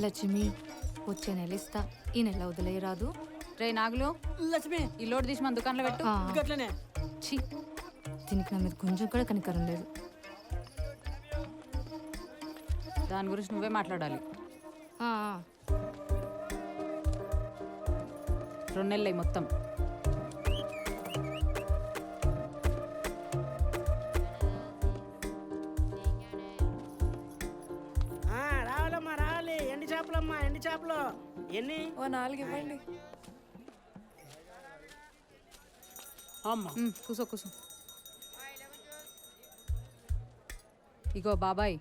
లక్ష్మి వచ్చే నెల ఇస్తా, ఈ నెల వదిలేయరాదు. రే నాగులు, లక్ష్మి ఈ లోడ్ తీసి మన దుకాణంలో పెట్టు. గట్లనే. ఛీ, దీనికి నా మీద కొంచెం కూడా కనికరం లేదు. దాని గురించి నువ్వే మాట్లాడాలి. ఆ, 2 నెలలు మొత్తం. రావాలమ్మా రావాలి. ఎండి చేపలమ్మా, ఎండి చేపలు ఎన్ని? ఓ 4 ఇవ్వండి. అమ్మా కూసో కూసో. ఇగో బాబాయ్,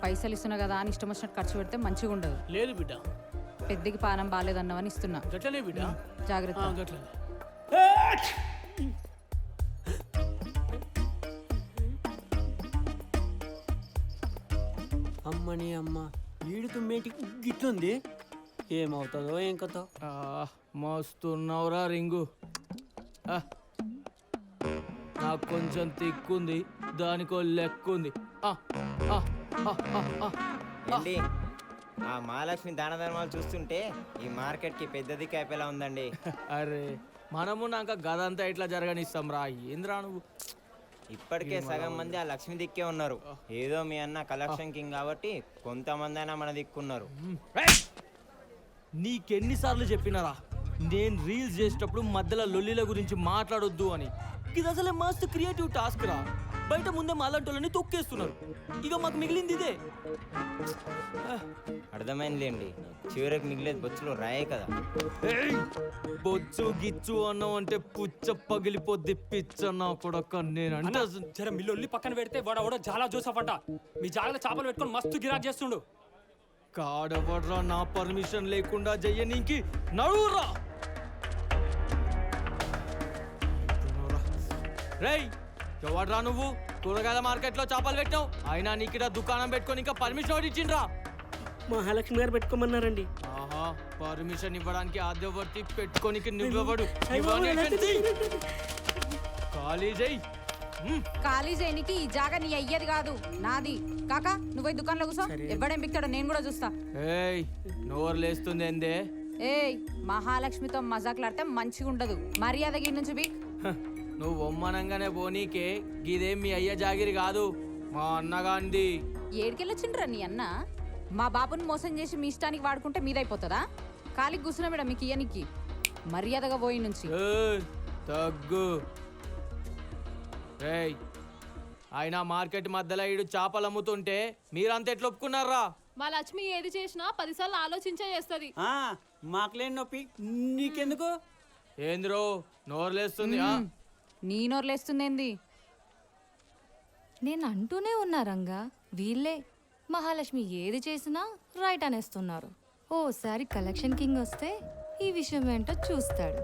పైసలు ఇస్తున్నా కదా అని ఇష్టం వచ్చినట్టు ఖర్చు పెడితే మంచిగా ఉండదు. లేదు బిడ్డ, పెద్దకి పానం బాగాలేదన్నావని ఇస్తున్నా. గట్లనే బిడ్డ. జాగ్రత్త. గట్లనే. అమ్మని అమ్మ, ఈడు తుమ్మేంటి గిట్లుంది? ఏమవుతుందో ఏం కథ. మస్తున్నావురా రింగు. నాకు కొంచెం తిక్కుంది, దానికో లెక్కుంది. ఏంటి ఆ మహాలక్ష్మి దాన ధర్మాలు చూస్తుంటే ఈ మార్కెట్ కి పెద్ద దిక్కు అయిపోయేలా ఉందండి. అరే మనము నాక గదంతా ఇట్లా జరగనిస్తాం రా. ఏంద్రా నువ్వు? ఇప్పటికే సగం మంది ఆ లక్ష్మి దిక్కే ఉన్నారు. ఏదో మీ అన్న కలెక్షన్ కింగ్ కాబట్టి కొంతమంది అయినా మన దిక్కున్నారు. నీకెన్నిసార్లు చెప్పినారా నేను రీల్స్ చేసేటప్పుడు మధ్యలో లొల్లిల గురించి మాట్లాడొద్దు అని? ఇది అసలే మస్తు క్రియేటివ్ టాస్క్ రా. బయట ముందే మాలాంటోళ్ళని తొక్కేస్తున్నారు. ఇక మాకు మిగిలింది ఇదే. అర్థమైందిలేండి, చివరికి మిగిలేదు బొచ్చులో రాయే కదా. బొచ్చు గిచ్చు అన్నావు అంటే పుచ్చ పగిలిపోద్ది పిచ్చన్నా కొడక. నేనంటే జర మిల్లొల్లి పక్కన పెడితే వాడవడో చాలా జోసఫ్ మీ జాగ్రత్త చేపలు పెట్టుకొని మస్తు గిరాక్ చేస్తుండు. కాడవడ్రా నా పర్మిషన్ లేకుండా చెయ్యనీకి నడువురా. రేయ్ ఎవడ్రా నువ్వు? కూరగాయల మార్కెట్లో చేపలు పెట్టావు, అయినా నీకిడ దుకాణం పెట్టుకొని ఇంకా పర్మిషన్ ఒకటి ఇచ్చిండ్రా? మహాలక్ష్మి గారు పెట్టుకోమన్నారండి. ఆహా, పర్మిషన్ ఇవ్వడానికి ఆద్యవర్తి పెట్టుకోనికి నువ్వెవడు? ఖాళీ చెయ్యి. ఖాళీ చేయనికి ఈ జాగా నీ అయ్యేది కాదు, నాది. కాకా నువ్వు దుకాణంలో కూసో. ఎవడేం పిక్తాడో నేను కూడా చూస్తా. ఏయ్ నోరు లేస్తుంది ఏందే? ఏయ్, మహాలక్ష్మితో మజాకులాడితే మంచిగా ఉండదు. మర్యాద గీ నుంచి బిక్. నువ్వు ఒమ్మనంగానే పోనీకే గిదేం మీ అయ్య జాగిరి కాదు, మా అన్నగాంది. ఏడికెళ్ళొచ్చిండ్రా నీ అన్న? మా బాబుని మోసం చేసి మీ ఇష్టానికి వాడుకుంటే మీదైపోతుందా? కాలికి కూర్చున్నా మేడం మీకు ఇయ్యనికి. మర్యాదగా పోయి నుంచి. తగ్గు. రేయ్ అయినా మార్కెట్ మధ్యలో ఈడు చేపలు అమ్ముతుంటే మీరంతా ఎట్లా ఒప్పుకున్నారా? మా లక్ష్మి ఏది చేసినా 10 సార్లు ఆలోచించే చేస్తుంది. మాకులేని నొప్పి నీకెందుకు? ఏంద్రో నోరులేస్తుంది? నీ నోర్లేస్తుందేంది? నేను అంటూనే ఉన్నా రంగా, వీళ్ళే మహాలక్ష్మి ఏది చేసినా రైట్ అనేస్తున్నారు. ఓసారి కలెక్షన్ కింగ్ వస్తే ఈ విషయం ఏంటో చూస్తాడు.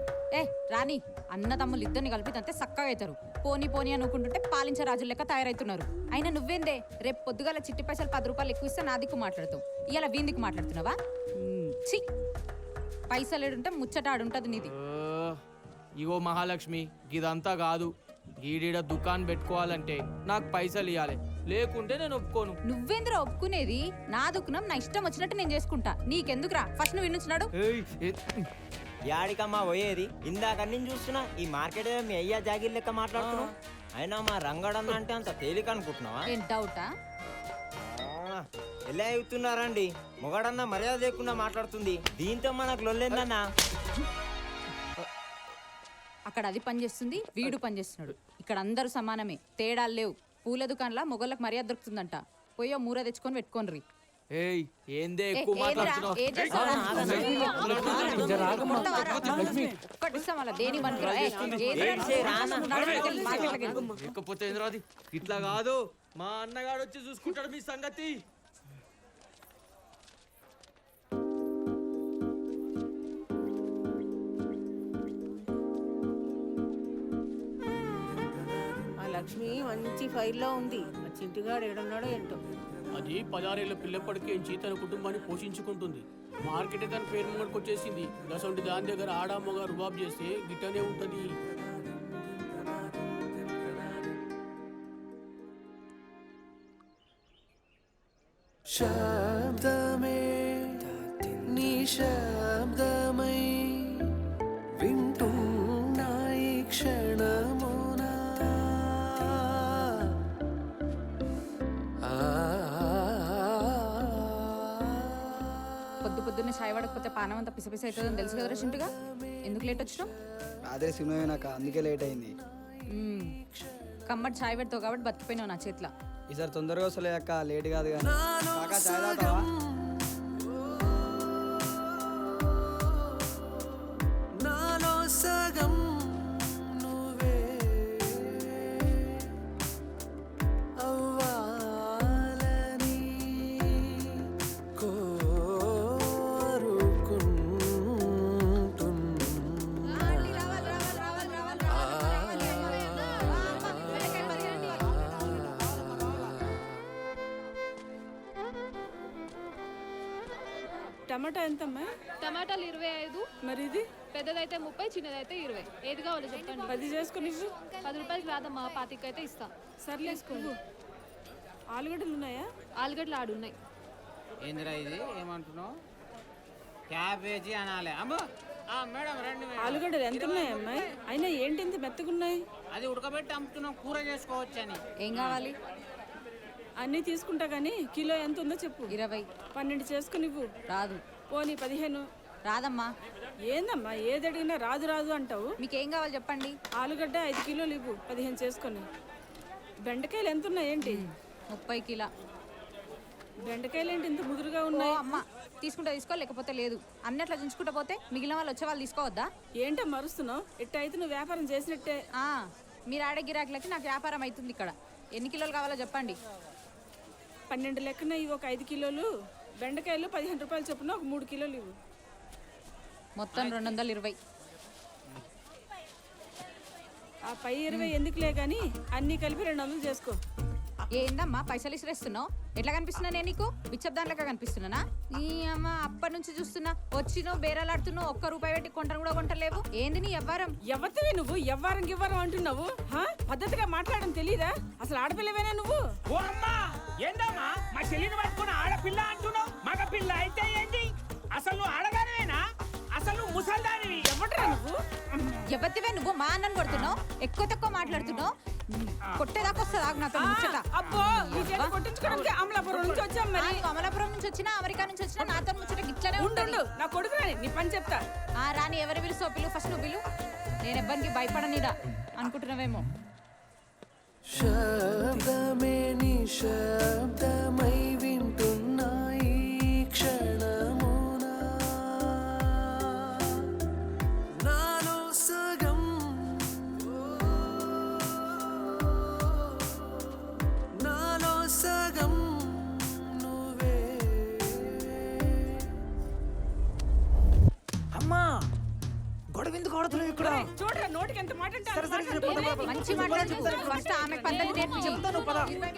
రాణి, అన్న తమ్ముళ్ళు ఇద్దరిని కలిపితే సక్కగా అవుతారు. పోనీ పోనీ అనుకుంటుంటే పాలించే రాజుల లెక్క తయారవుతున్నారు. అయినా నువ్వేందే రేపు పొద్దుగాల చిట్టి పైసలు 10 రూపాయలు ఎక్కువ ఇస్తే నా దిక్కు మాట్లాడతావు, ఇలా వీందికి మాట్లాడుతున్నావా? ఛీ, పైసలు ఏడుంటే ముచ్చట ఆడుంటది నీది. ఇగో మహాలక్ష్మి, ఇదంతా కాదు. ఈడీడ దుకాణం పెట్టుకోవాలంటే నాకు పైసలు ఇవ్వాలి, లేకుంటే నేను ఒప్పుకోను. నువ్వేంద్ర ఒప్పుకునేది? నా దుకుణం నా ఇష్టం వచ్చినట్టు నేను చేసుకుంటా, నీకెందుకురా? ఫస్ట్ నువ్వు వినుచున్నాడు. యాడికమ్మా పోయేది? ఇందాక నేను చూస్తున్నా ఈ మార్కెట్ మీ అయ్యా జాగిర్ లెక్క మాట్లాడుతున్నావు. అయినా మా రంగడన్న అంటే అంత తేలిక అనుకుంటున్నావా? ఏం డౌటా? ఎలా అవుతున్నారండి? మొగడన్న మర్యాద లేకుండా మాట్లాడుతుంది. దీంతో మనకు లొల్లేందన్నా. అక్కడ అది పనిచేస్తుంది, వీడు పనిచేస్తున్నాడు. ఇక్కడ అందరూ సమానమే, తేడాలు లేవు. పూల దుకాణంలో మొగళ్ళకి మర్యాద దొరుకుతుందంట. పోయో మూర తెచ్చుకొని పెట్టుకోనరి. ఏయ్ ఏందే ఎక్కువ మాట్లాడుతున్నావు? లేకపోతే ఏంద్రాది? ఇట్లా కాదు, మా అన్నగాడు వచ్చి చూసుకుంటాడు మీ సంగతి. లక్ష్మి మంచి ఫైల్లో ఉంది. ఆ చింటిగాడు ఏడున్నాడో ఏంటో. అది 16 ఏళ్ళ పిల్లప్పటికేంచి తన కుటుంబాన్ని పోషించుకుంటుంది. మార్కెట్ తన పేరు ముంగడికి వచ్చేసింది. దసంటి దాని దగ్గర ఆడామగా రుబాబ్ చేస్తే గిట్టనే ఉంటది. నిశ్శబ్దమై వింటున్నాయి క్షణమునా పొద్దు పొద్దున్నే చాయ్ పడకపోతే పానం అంతా పిసపిస అవుతుందని తెలుసు కదరా చింటుగా ఎందుకు లేట్ వచ్చినావు అదే సినిమా నాకు అందుకే లేట్ అయింది. కమ్మటి చాయ్ పెడతావు కాబట్టి బతికిపోయినావు నా చేతిలో. ఈసారి తొందరగా వస్తలే అక్క, లేట్ కాదు కానీ. కాకా చాయ్ తాగుతావా? నాలో సగం నువ్వే అవ్వాలని టమాటా ఎంతమ్మా? టమాటాలు 25, మరి ఇది పెద్దదైతే 30, చిన్నదైతే 20. ఏది కావాలో చెప్పండి. 10 చేసుకొని ఇవ్వు. 10 రూపాయలకి రాదమ్మా, 25 అయితే ఇస్తా. సర్లేసుకో. ఆలుగడ్డలు ఉన్నాయా? ఆలుగడ్డలు ఆడున్నాయి. ఏందిరా ఇది ఏమంటున్నావు? క్యాబేజీ అనాలి. అమ్మో మేడం రండి మేడం. ఆలుగడ్డలు ఎంత ఉన్నాయి అమ్మాయి? అయినా ఏంటి ఇంత మెత్తగున్నాయి? అది ఉడకబెట్టి అమ్ముతున్నాం, కూర చేసుకోవచ్చని. ఏం కావాలి? అన్నీ తీసుకుంటా కానీ కిలో ఎంత ఉందో చెప్పు. 20. 12 చేసుకుని ఇవ్వు. రాదు. పోనీ 15. రాదమ్మా. ఏందమ్మా ఏది అడిగినా రాదు రాదు అంటావు? మీకేం కావాలి చెప్పండి. ఆలుగడ్డ 5 కిలోలు ఇవ్వు. 15 చేసుకొని. బెండకాయలు ఎంత ఉన్నాయి ఏంటి? 30 కిలో. బెండకాయలు ఏంటి ఇంత ముదురుగా ఓ ఉన్నాయి? అమ్మ, తీసుకుంటే తీసుకో, లేకపోతే లేదు. అన్నట్లు చుంచుకుంటా పోతే మిగిలిన వాళ్ళు వచ్చే వాళ్ళు తీసుకోవద్దా? ఏంటో మరుస్తున్నావు? ఎట్ట అయితే నువ్వు వ్యాపారం చేసినట్టే. మీరు ఆడే గిరాకులకి నాకు వ్యాపారం అవుతుంది ఇక్కడ. ఎన్ని కిలోలు కావాలో చెప్పండి. 12 లెక్కన ఇవి ఒక 5 కిలోలు. బెండకాయలు 15 రూపాయలు చొప్పున ఒక 3 కిలోలు ఇవ్వు. మొత్తం 220. ఆ పై 20 ఎందుకులే కానీ అన్నీ కలిపి 200 చేసుకో. ఏందమ్మా పైసలు ఇసిరేస్తున్నావు? ఎట్లా కనిపిస్తున్నా నేను నీకు? బిచ్చబ్దాన్ లెక్క కనిపిస్తున్నానా? ఈ అమ్మ అప్పటి నుంచి చూస్తున్నా, వచ్చినావు బేరాలాడుతున్నావు, ఒక్క రూపాయి పెట్టి కొంటను కూడా కొంటలేవు. ఏంది నీ ఎవ్వరం? ఎవరివి నువ్వు? ఎవ్వరం గివ్వరం అంటున్నావు? పద్ధతిగా మాట్లాడడం తెలీదా? అసలు ఆడపిల్లవేనా నువ్వు? ఓ అమ్మా ఏందమ్మా మా చెల్లిని పట్టుకుని ఆడపిల్ల అంటున్నావు? మగ పిల్ల అయితే ఏంటి? అసలు నువ్వు ఆడగానేనా? అసలు నువ్వు ముసల్దానివి. ఎవట్రా నువ్వు? ఎవరివే నువ్వు? మా అన్నను కొడుతున్నావు, ఎక్కువ తక్కువ మాట్లాడుతున్నావు. కొట్టేదాకా వస్తుంది ఆగు నాతో ముచ్చట. అబ్బో ఈ చేత కొట్టించుకోవడానికి అమలాపురం నుంచి వచ్చాం మరి. నువ్వు అమలాపురం నుంచి వచ్చినా అమెరికా నుంచి వచ్చినా నాతో ముచ్చట గిట్లనే ఉంటుంది. ఉండు నా కొడుకు రాని నీ పని చెప్తా. రాని ఎవరు పిలుసో పిలు, ఫస్ట్ నువ్వు పిలు. నేను ఎవ్వరికి భయపడనిడా అనుకుంటున్నావేమో. శబ్దమే నిశ్శబ్దమై వింటున్నాయి క్షణమునా నాలో సగం నాలో సగం నువ్వే. అమ్మా గొడవ ఎందుకు ఆడుతున్నావు ఇక్కడ? చూడరా నోటికి ఎంత మాట అంటే అంత సరే, మాట్లాడుతున్నావు. మంచి మాట్లాడు. ఫస్ట్ ఆమె పద్ధతి నేర్పించు. చెప్తాను పద.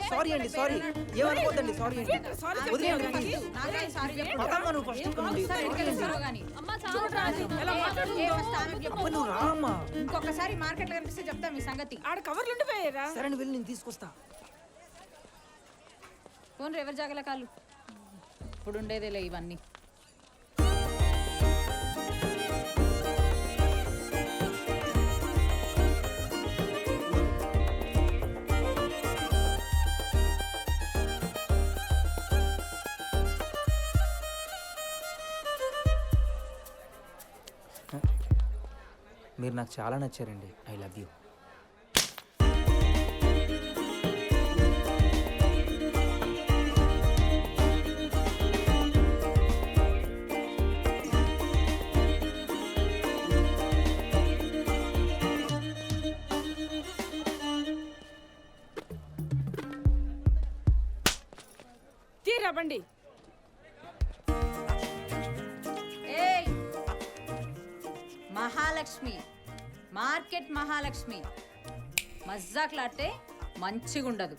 సారీ అండి, సారీ. ఏమనుకోద్దండి, సారీ అండి. సారీ వదిలేయండి, చెప్పు. please. నాకే సారీ చెప్పు. పదమ్మా నువ్వు ఫస్ట్ ఇక్కడ నుండి. ఒకసారి ఎక్కడికి వెళ్తారో గానీ. అమ్మ చాలా ఎలా మాట్లాడుతుందో. ఫస్ట్ ఆమెకు చెప్పు. అబ్బా, నువ్వు రా అమ్మా. ఇంకొకసారి మార్కెట్ లో కనిపిస్తే చెప్తా మీ సంగతి. ఆడ కవర్లు ఉండిపోయారా? సరే నువ్వు వెళ్ళి నేను తీసుకొస్తా. ఫోన్ ఎవరి జాగల కాళ్ళు. ఇప్పుడు ఉండేదేలే ఇవన్నీ. మీరు నాకు చాలా నచ్చారండి. I love you. తీరా బండి. ఏయ్ మహాలక్ష్మి, మార్కెట్ మహాలక్ష్మి మజ్జాక్లాడితే మంచిగుండదు.